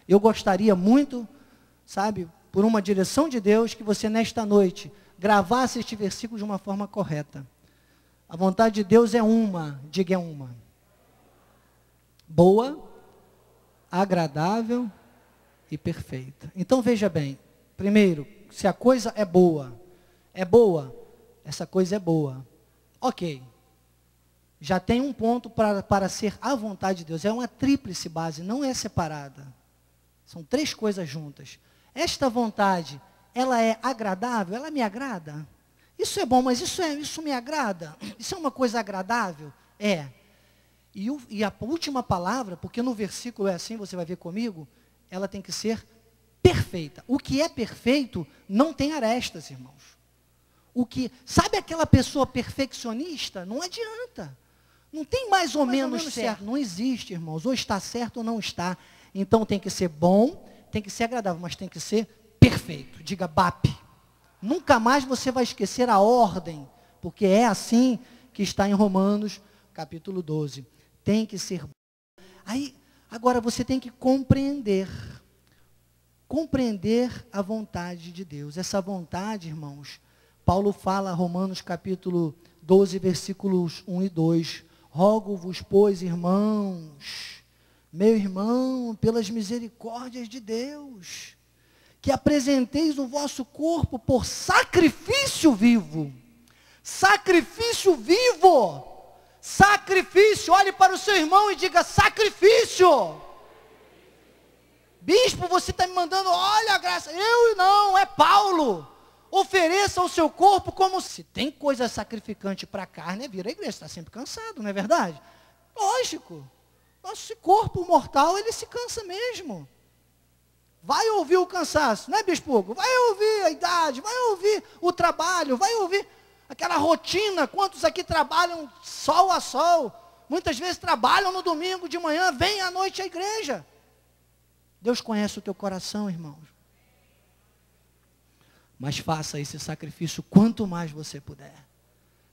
Eu gostaria muito, sabe, por uma direção de Deus, que você nesta noite gravasse este versículo de uma forma correta. A vontade de Deus é uma, diga é uma. Boa, agradável e perfeita. Então veja bem, primeiro, se a coisa é boa, essa coisa é boa. Ok, já tem um ponto para ser a vontade de Deus, é uma tríplice base, não é separada. São três coisas juntas. Esta vontade, ela é agradável, ela me agrada. Isso é bom, mas isso me agrada? Isso é uma coisa agradável? É. E a última palavra, porque no versículo é assim, você vai ver comigo, ela tem que ser perfeita. O que é perfeito não tem arestas, irmãos. Sabe aquela pessoa perfeccionista? Não adianta. Não tem mais ou menos certo. Não existe, irmãos. Ou está certo ou não está. Então tem que ser bom, tem que ser agradável, mas tem que ser perfeito. Diga BAP. Nunca mais você vai esquecer a ordem, porque é assim que está em Romanos, capítulo 12. Tem que ser bom. Aí, agora você tem que compreender a vontade de Deus. Essa vontade, irmãos, Paulo fala, Romanos capítulo 12, versículos 1 e 2. Rogo-vos, pois, irmãos, meu irmão, pelas misericórdias de Deus, que apresenteis o vosso corpo por sacrifício vivo. Sacrifício vivo. Sacrifício. Olhe para o seu irmão e diga sacrifício. Bispo, você está me mandando, olha a graça. Eu não, é Paulo. Ofereça o seu corpo como se tem coisa sacrificante para a carne, vira a igreja, está sempre cansado, não é verdade? Lógico. Nosso corpo mortal, ele se cansa mesmo. Vai ouvir o cansaço, não é, Bispo Hugo? Vai ouvir a idade, vai ouvir o trabalho, vai ouvir aquela rotina. Quantos aqui trabalham sol a sol? Muitas vezes trabalham no domingo de manhã, vêm à noite à igreja. Deus conhece o teu coração, irmãos. Mas faça esse sacrifício quanto mais você puder.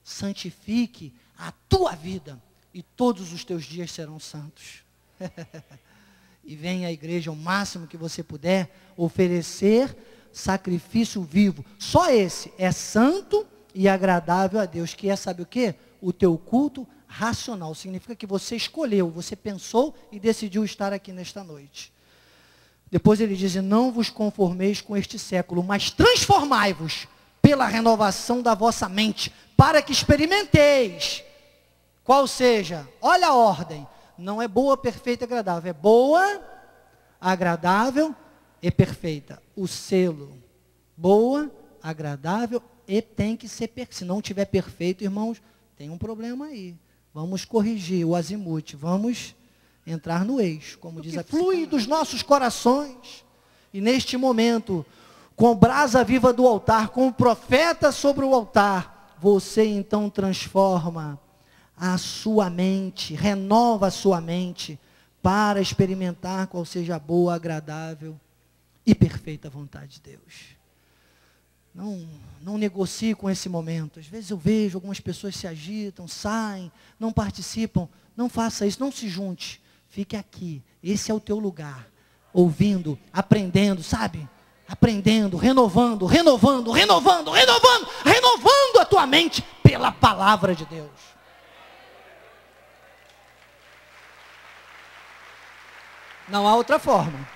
Santifique a tua vida e todos os teus dias serão santos. E venha à igreja o máximo que você puder, oferecer sacrifício vivo. Só esse é santo e agradável a Deus, que é, sabe o quê? O teu culto racional. Significa que você escolheu, você pensou e decidiu estar aqui nesta noite. Depois ele diz, não vos conformeis com este século, mas transformai-vos pela renovação da vossa mente, para que experimenteis, qual seja, olha a ordem, não é boa, perfeita e agradável, é boa, agradável e perfeita. O selo, boa, agradável e tem que ser perfeito. Se não tiver perfeito, irmãos, tem um problema aí. Vamos corrigir o azimute, vamos entrar no eixo, como diz a flui dos nossos corações. E neste momento, com brasa viva do altar, com o profeta sobre o altar, você então transforma a sua mente, renova a sua mente, para experimentar qual seja a boa, agradável e perfeita vontade de Deus. Não negocie com esse momento. Às vezes eu vejo algumas pessoas se agitam, saem, não participam. Não faça isso, não se junte. Fique aqui, esse é o teu lugar, ouvindo, aprendendo, sabe? Aprendendo, renovando a tua mente pela palavra de Deus. Não há outra forma.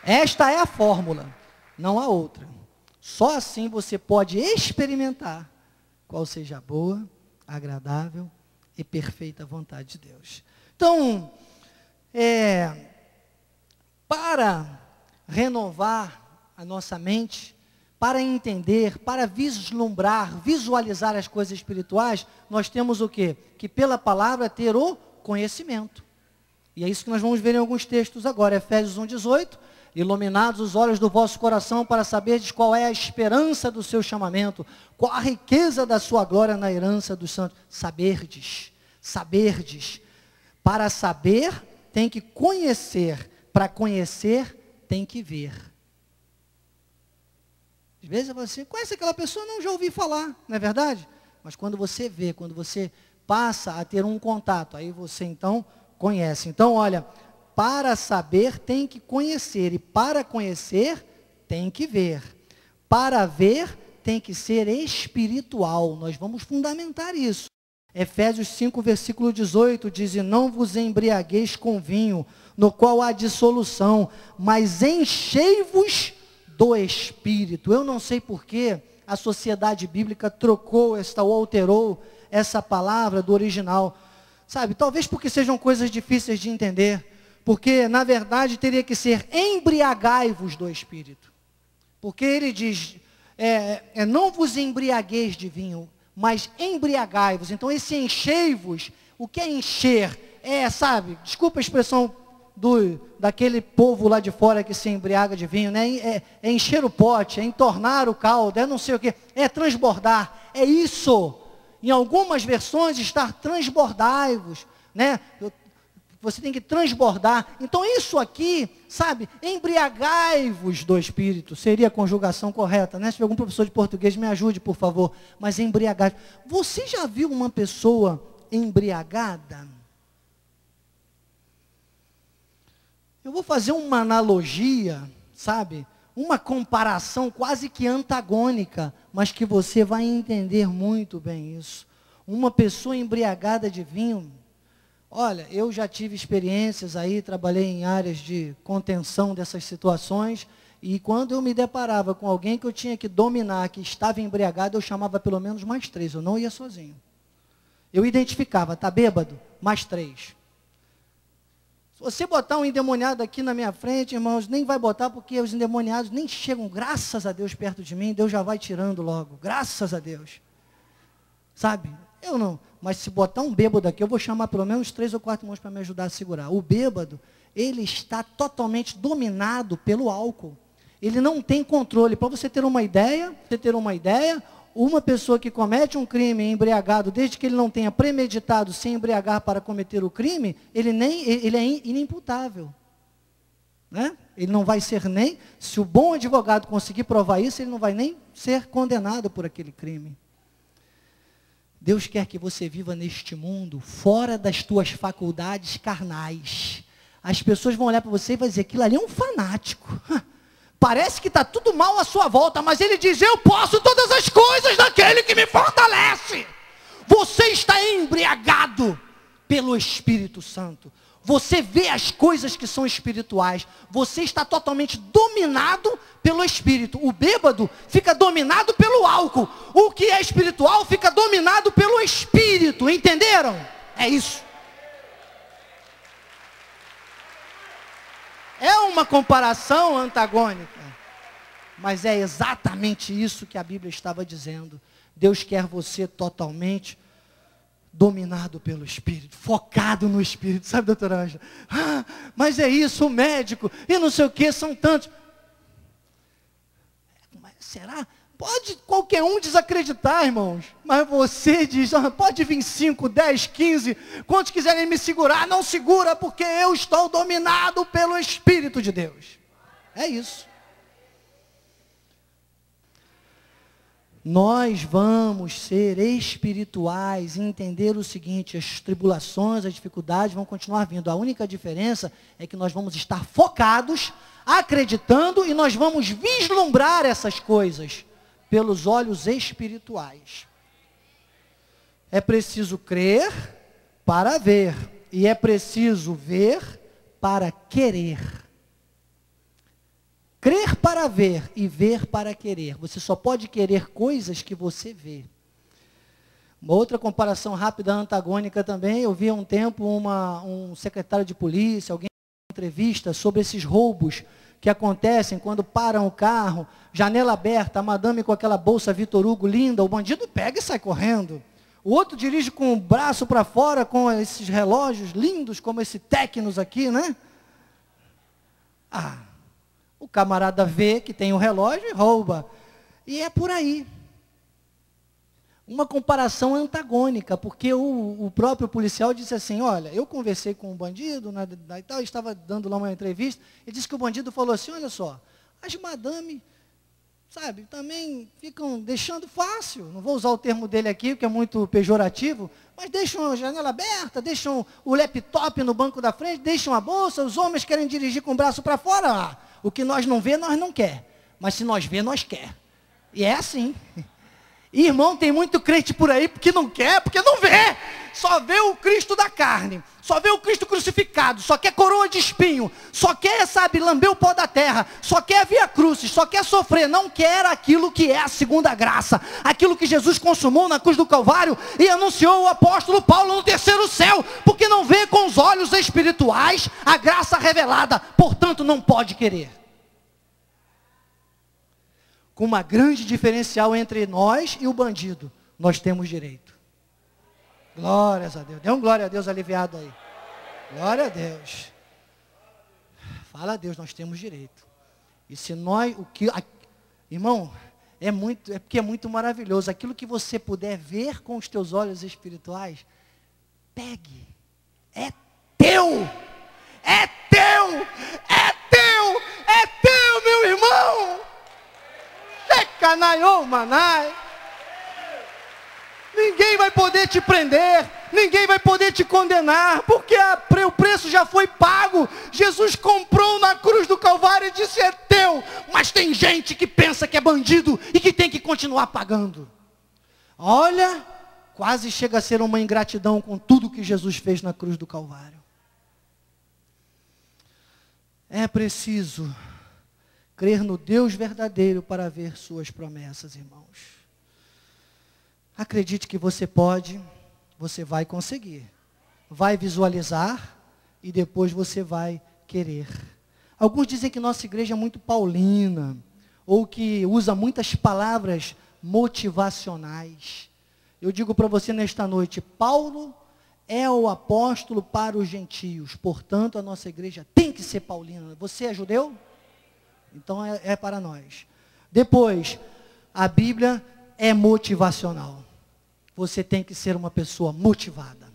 Esta é a fórmula, não há outra. Só assim você pode experimentar qual seja a boa, agradável e perfeita vontade de Deus. Então, para renovar a nossa mente, para entender, para vislumbrar, visualizar as coisas espirituais, nós temos o quê? Que pela palavra ter o conhecimento. E é isso que nós vamos ver em alguns textos agora. Efésios 1:18, iluminados os olhos do vosso coração para saberdes qual é a esperança do seu chamamento, qual a riqueza da sua glória na herança dos santos. Saberdes. Para saber, tem que conhecer. Para conhecer, tem que ver. Às vezes eu falo assim, conhece aquela pessoa? Não, já ouvi falar, não é verdade? Mas quando você vê, quando você passa a ter um contato, aí você então conhece. Então, olha, para saber tem que conhecer, e para conhecer tem que ver. Para ver tem que ser espiritual. Nós vamos fundamentar isso. Efésios 5, versículo 18, diz: e não vos embriagueis com vinho, no qual há dissolução, mas enchei-vos do Espírito. Eu não sei por que a sociedade bíblica trocou ou alterou essa palavra do original. Sabe, talvez porque sejam coisas difíceis de entender. Porque, na verdade, teria que ser embriagai-vos do Espírito. Porque ele diz, não vos embriagueis de vinho, mas embriagai-vos. Então, esse enchei-vos, o que é encher? Sabe, desculpa a expressão daquele povo lá de fora que se embriaga de vinho, né? É encher o pote, é entornar o caldo, é não sei o quê, é transbordar, é isso. Em algumas versões está transbordai-vos, né? Você tem que transbordar. Então isso aqui, sabe, embriagai-vos do Espírito, seria a conjugação correta, né? Se algum professor de português me ajude, por favor. Mas embriagai. Você já viu uma pessoa embriagada? Eu vou fazer uma analogia, sabe? Uma comparação quase que antagônica, mas que você vai entender muito bem isso. Uma pessoa embriagada de vinho. Olha, eu já tive experiências aí, trabalhei em áreas de contenção dessas situações, e quando eu me deparava com alguém que eu tinha que dominar, que estava embriagado, eu chamava pelo menos mais 3, eu não ia sozinho. Eu identificava, tá bêbado? Mais 3. Se você botar um endemoniado aqui na minha frente, irmãos, nem vai botar, porque os endemoniados nem chegam, graças a Deus, perto de mim, Deus já vai tirando logo, graças a Deus. Sabe? Eu não, mas se botar um bêbado aqui, eu vou chamar pelo menos 3 ou 4 irmãos para me ajudar a segurar. O bêbado, ele está totalmente dominado pelo álcool. Ele não tem controle. Para você ter uma ideia, uma pessoa que comete um crime embriagado, desde que ele não tenha premeditado se embriagar para cometer o crime, ele é inimputável. Né? Ele não vai ser nem, se o bom advogado conseguir provar isso, ele não vai nem ser condenado por aquele crime. Deus quer que você viva neste mundo, fora das tuas faculdades carnais. As pessoas vão olhar para você e vão dizer, aquilo ali é um fanático. Parece que está tudo mal à sua volta, mas ele diz, eu posso todas as coisas daquele que me fortalece. Você está embriagado pelo Espírito Santo. Você vê as coisas que são espirituais. Você está totalmente dominado pelo Espírito. O bêbado fica dominado pelo álcool. O que é espiritual fica dominado pelo Espírito. Entenderam? É isso. É uma comparação antagônica. Mas é exatamente isso que a Bíblia estava dizendo. Deus quer você totalmente dominado pelo Espírito, focado no Espírito, sabe, doutora Ângela? Mas é isso, o médico, e não sei o que, são tantos. Mas será? Pode qualquer um desacreditar, irmãos, mas você diz, pode vir 5, 10, 15, quantos quiserem me segurar, não segura, porque eu estou dominado pelo Espírito de Deus. É isso. Nós vamos ser espirituais e entender o seguinte, as tribulações, as dificuldades vão continuar vindo. A única diferença é que nós vamos estar focados, acreditando, e nós vamos vislumbrar essas coisas pelos olhos espirituais. É preciso crer para ver, e é preciso ver para querer. Crer para ver e ver para querer. Você só pode querer coisas que você vê. Uma outra comparação rápida, antagônica também, eu vi há um tempo um secretário de polícia, alguém em entrevista sobre esses roubos que acontecem quando param o carro, janela aberta, a madame com aquela bolsa Vitor Hugo linda, o bandido pega e sai correndo. O outro dirige com o braço para fora, com esses relógios lindos, como esse Tecnos aqui, né? O camarada vê que tem um relógio e rouba. E é por aí. Uma comparação antagônica, porque o próprio policial disse assim, olha, eu conversei com um bandido, e tal, estava dando lá uma entrevista, e disse que o bandido falou assim, olha só, as madame sabe, também ficam deixando fácil, não vou usar o termo dele aqui, porque é muito pejorativo, mas deixam a janela aberta, deixam o laptop no banco da frente, deixam a bolsa, os homens querem dirigir com o braço para fora, o que nós não vê, nós não quer, mas se nós vê, nós quer. E é assim. E, irmão, tem muito crente por aí porque não quer, porque não vê. Só vê o Cristo da carne, só vê o Cristo crucificado, só quer coroa de espinho, só quer, sabe, lamber o pó da terra, só quer via cruzes, só quer sofrer, não quer aquilo que é a segunda graça, aquilo que Jesus consumou na cruz do Calvário e anunciou o apóstolo Paulo no terceiro céu, porque não vê com os olhos espirituais a graça revelada, portanto não pode querer. Com uma grande diferencial entre nós e o bandido, nós temos direito. Glórias a Deus. Dê um glória a Deus aliviado aí. Glória a Deus. Fala a Deus, nós temos direito. E se nós, irmão, é porque é muito maravilhoso. Aquilo que você puder ver com os teus olhos espirituais, pegue. É teu. É teu. É teu. É teu, meu irmão. Checanaiô, manai. Ninguém vai poder te prender, ninguém vai poder te condenar, porque o preço já foi pago. Jesus comprou na cruz do Calvário e disse, é teu. Mas tem gente que pensa que é bandido e que tem que continuar pagando. Olha, quase chega a ser uma ingratidão com tudo que Jesus fez na cruz do Calvário. É preciso crer no Deus verdadeiro para ver suas promessas, irmãos. Acredite que você pode, você vai conseguir. Vai visualizar e depois você vai querer. Alguns dizem que nossa igreja é muito paulina, ou que usa muitas palavras motivacionais. Eu digo para você nesta noite, Paulo é o apóstolo para os gentios, portanto a nossa igreja tem que ser paulina. Você é judeu? Então é para nós. Depois, a Bíblia é motivacional. Você tem que ser uma pessoa motivada.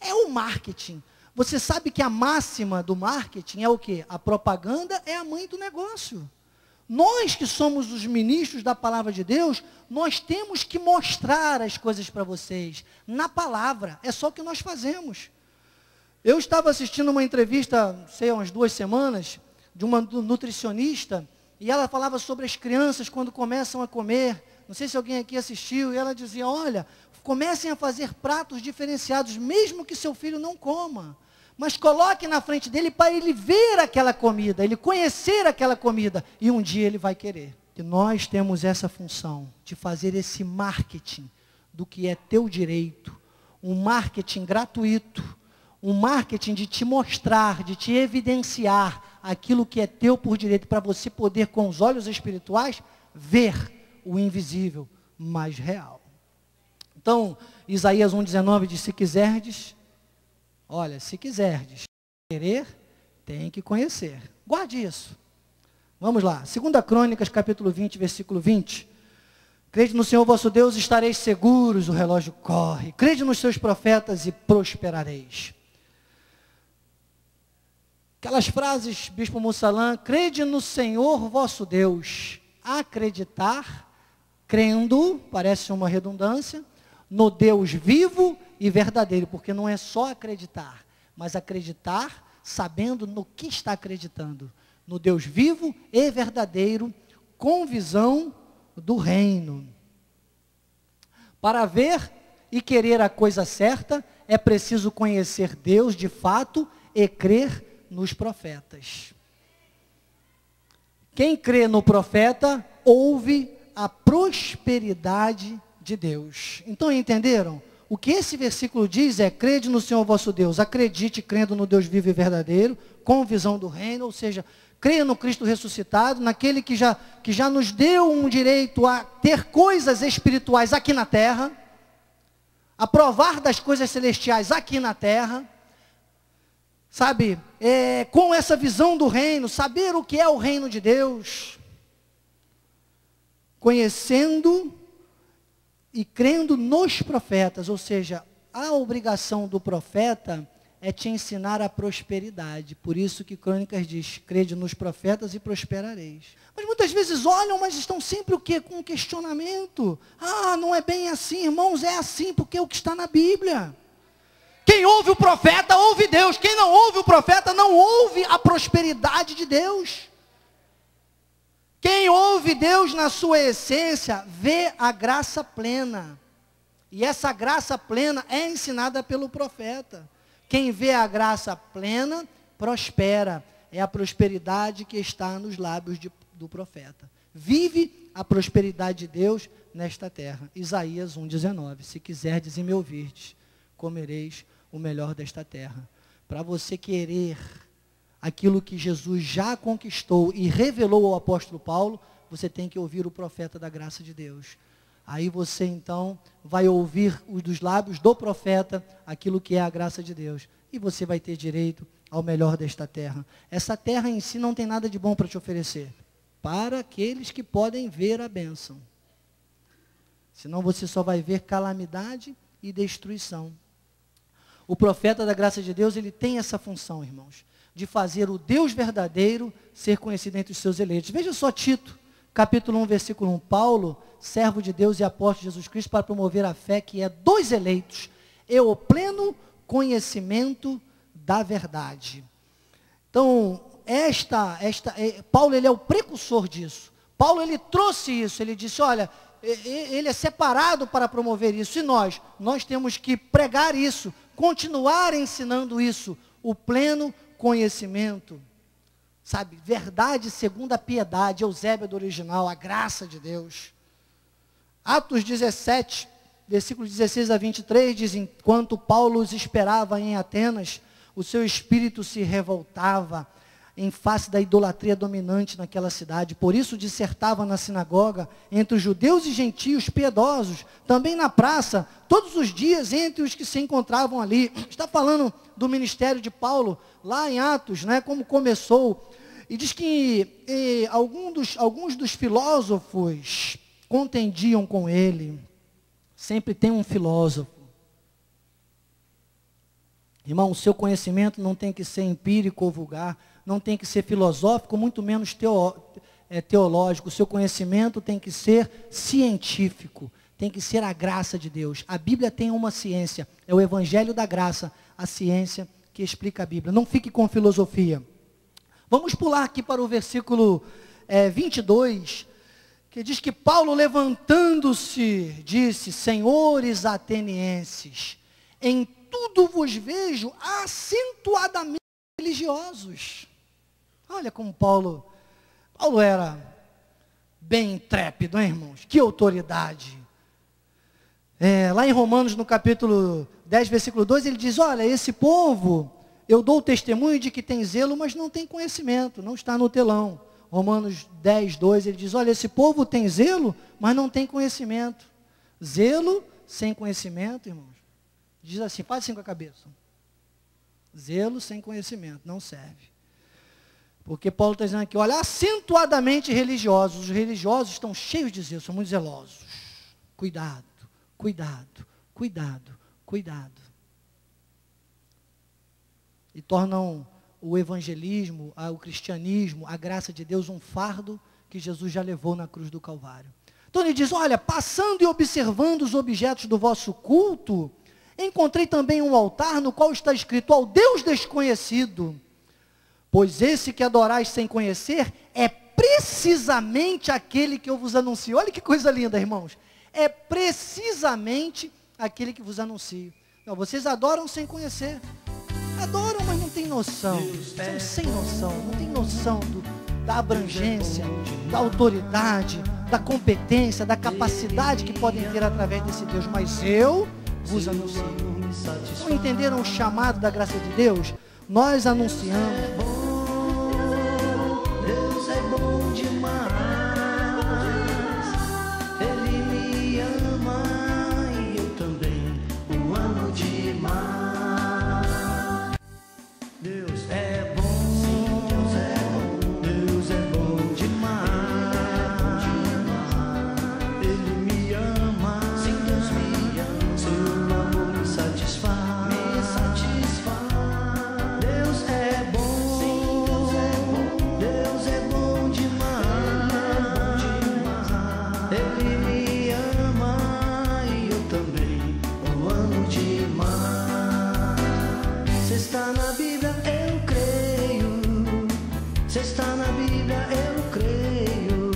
É o marketing. Você sabe que a máxima do marketing é o quê? A propaganda é a mãe do negócio. Nós que somos os ministros da palavra de Deus, nós temos que mostrar as coisas para vocês. Na palavra, é só o que nós fazemos. Eu estava assistindo uma entrevista, sei, há umas 2 semanas, de uma nutricionista, e ela falava sobre as crianças quando começam a comer. Não sei se alguém aqui assistiu, e ela dizia, olha, comecem a fazer pratos diferenciados, mesmo que seu filho não coma. Mas coloque na frente dele para ele ver aquela comida, ele conhecer aquela comida, e um dia ele vai querer. E nós temos essa função de fazer esse marketing do que é teu direito, um marketing gratuito, um marketing de te mostrar, de te evidenciar aquilo que é teu por direito, para você poder, com os olhos espirituais, ver o invisível, mais real. Então, Isaías 1,19 diz, se quiserdes, olha, se quiserdes querer, tem que conhecer. Guarde isso. Vamos lá, 2 Crônicas, capítulo 20, versículo 20. Crede no Senhor vosso Deus, estareis seguros, o relógio corre. Crede nos seus profetas e prosperareis. Aquelas frases, Bispo Mussalã, crede no Senhor vosso Deus. Acreditar, crendo, parece uma redundância, no Deus vivo e verdadeiro, porque não é só acreditar, mas acreditar sabendo no que está acreditando, no Deus vivo e verdadeiro, com visão do reino. Para ver e querer a coisa certa, é preciso conhecer Deus de fato e crer nos profetas. Quem crê no profeta, ouve a prosperidade de Deus. Então, entenderam? O que esse versículo diz é, crede no Senhor vosso Deus, acredite crendo no Deus vivo e verdadeiro, com visão do reino, ou seja, creia no Cristo ressuscitado, naquele que já nos deu um direito a ter coisas espirituais aqui na terra, a provar das coisas celestiais aqui na terra, sabe, com essa visão do reino, saber o que é o reino de Deus, conhecendo e crendo nos profetas, ou seja, a obrigação do profeta é te ensinar a prosperidade. Por isso que Crônicas diz, crede nos profetas e prosperareis. Mas muitas vezes olham, mas estão sempre o quê? Com um questionamento. Ah, não é bem assim, irmãos, é assim, porque é o que está na Bíblia. Quem ouve o profeta, ouve Deus. Quem não ouve o profeta, não ouve a prosperidade de Deus. Quem ouve Deus na sua essência, vê a graça plena. E essa graça plena é ensinada pelo profeta. Quem vê a graça plena, prospera. É a prosperidade que está nos lábios do profeta. Vive a prosperidade de Deus nesta terra. Isaías 1,19. Se quiserdes e me ouvirdes, comereis o melhor desta terra. Para você querer aquilo que Jesus já conquistou e revelou ao apóstolo Paulo, você tem que ouvir o profeta da graça de Deus. Aí você então vai ouvir dos lábios do profeta aquilo que é a graça de Deus. E você vai ter direito ao melhor desta terra. Essa terra em si não tem nada de bom para te oferecer. Para aqueles que podem ver a bênção. Senão você só vai ver calamidade e destruição. O profeta da graça de Deus, ele tem essa função, irmãos, de fazer o Deus verdadeiro ser conhecido entre os seus eleitos. Veja só Tito, capítulo 1, versículo 1. Paulo, servo de Deus e apóstolo de Jesus Cristo, para promover a fé que é dos eleitos e o pleno conhecimento da verdade. Então, Paulo, ele é o precursor disso. Paulo, ele trouxe isso, ele disse, olha, ele é separado para promover isso, e nós temos que pregar isso, continuar ensinando isso, o pleno conhecimento, sabe, verdade segundo a piedade, Eusébio do original, a graça de Deus. Atos 17, versículos 16 a 23, diz, enquanto Paulo os esperava em Atenas, o seu espírito se revoltava em face da idolatria dominante naquela cidade. Por isso dissertava na sinagoga, entre os judeus e gentios piedosos, também na praça, todos os dias entre os que se encontravam ali. Está falando do ministério de Paulo, lá em Atos, né, como começou. E diz que alguns dos filósofos contendiam com ele. Sempre tem um filósofo. Irmão, o seu conhecimento não tem que ser empírico ou vulgar, não tem que ser filosófico, muito menos teológico. O seu conhecimento tem que ser científico, tem que ser a graça de Deus. A Bíblia tem uma ciência, é o Evangelho da Graça, a ciência que explica a Bíblia. Não fique com filosofia. Vamos pular aqui para o versículo 22, que diz que Paulo, levantando-se, disse, senhores atenienses, em tudo vos vejo acentuadamente religiosos. Olha como Paulo era bem intrépido, hein, irmãos? Que autoridade. Lá em Romanos, no capítulo 10, versículo 2, ele diz, olha, esse povo, eu dou o testemunho de que tem zelo, mas não tem conhecimento, não está no telão. Romanos 10, 2, ele diz, olha, esse povo tem zelo, mas não tem conhecimento. Zelo sem conhecimento, irmãos. Diz assim, faz assim com a cabeça. Zelo sem conhecimento, não serve. Porque Paulo está dizendo aqui, olha, acentuadamente religiosos. Os religiosos estão cheios de zelo, são muito zelosos. Cuidado, cuidado, cuidado, cuidado. E tornam o evangelismo, o cristianismo, a graça de Deus um fardo que Jesus já levou na cruz do Calvário. Então ele diz, olha, passando e observando os objetos do vosso culto, encontrei também um altar no qual está escrito, ao Deus desconhecido, pois esse que adorais sem conhecer, é precisamente aquele que eu vos anuncio. Olha que coisa linda, irmãos. É precisamente aquele que vos anuncio. Não, vocês adoram sem conhecer. Adoram, mas não tem noção. São sem noção. Não tem noção da abrangência, da autoridade, da competência, da capacidade que podem ter através desse Deus. Mas eu vos anuncio. Não entenderam o chamado da graça de Deus? Nós anunciamos. Deus é bom demais. Ele me ama e eu também o amo demais. Deus é bom, Deus é bom demais. Ele me ama, sim, Deus me ama. Seu amor me satisfaz, me satisfaz. Se está na Bíblia, eu creio.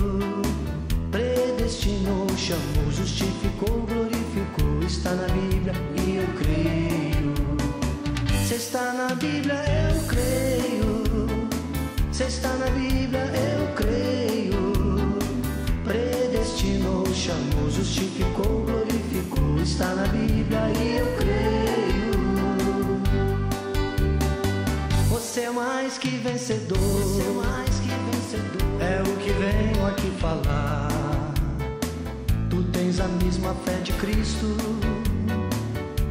Predestinou, chamou, justificou, glorificou. Está na Bíblia e eu creio. Se está na Bíblia, eu creio. Se está na Bíblia, eu creio. Predestinou, chamou, justificou, glorificou. Está na Bíblia e eu creio. Você é mais que vencedor. Você é mais que vencedor. É o que venho aqui falar. Tu tens a mesma fé de Cristo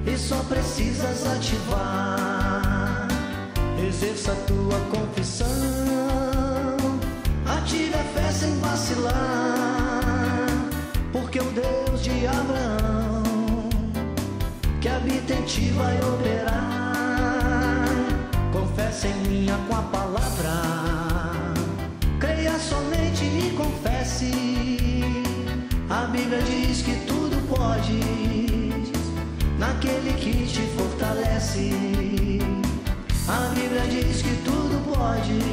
e só precisas ativar. Exerça tua confissão, ative a fé sem vacilar, porque o Deus de Abraão, que habita em ti, vai operar. Confesse em mim com a palavra, creia somente e confesse. A Bíblia diz que tudo podes naquele que te fortalece. A Bíblia diz que tudo podes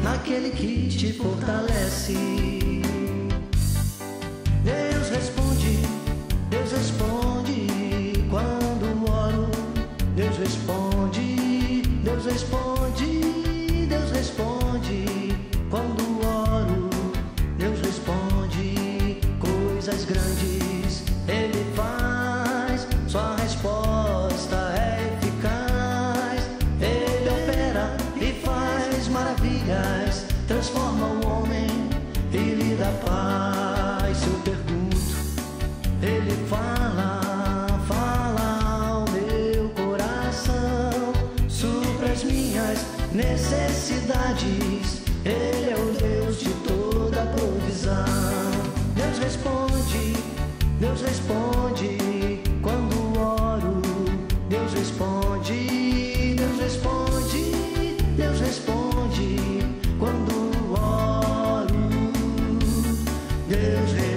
naquele que te fortalece. Deus responde quando oro. Deus responde, Deus responde, Deus responde quando oro. Deus responde coisas grandes, Ele faz, sua resposta é eficaz. Ele opera e faz maravilhas, transforma o homem e lhe dá paz. Se eu pergunto, Ele fala, fala ao meu coração, supra as minhas necessidades. Ele é o Deus de toda provisão. Deus responde quando oro. Deus responde, Deus responde, Deus responde quando oro. Deus responde.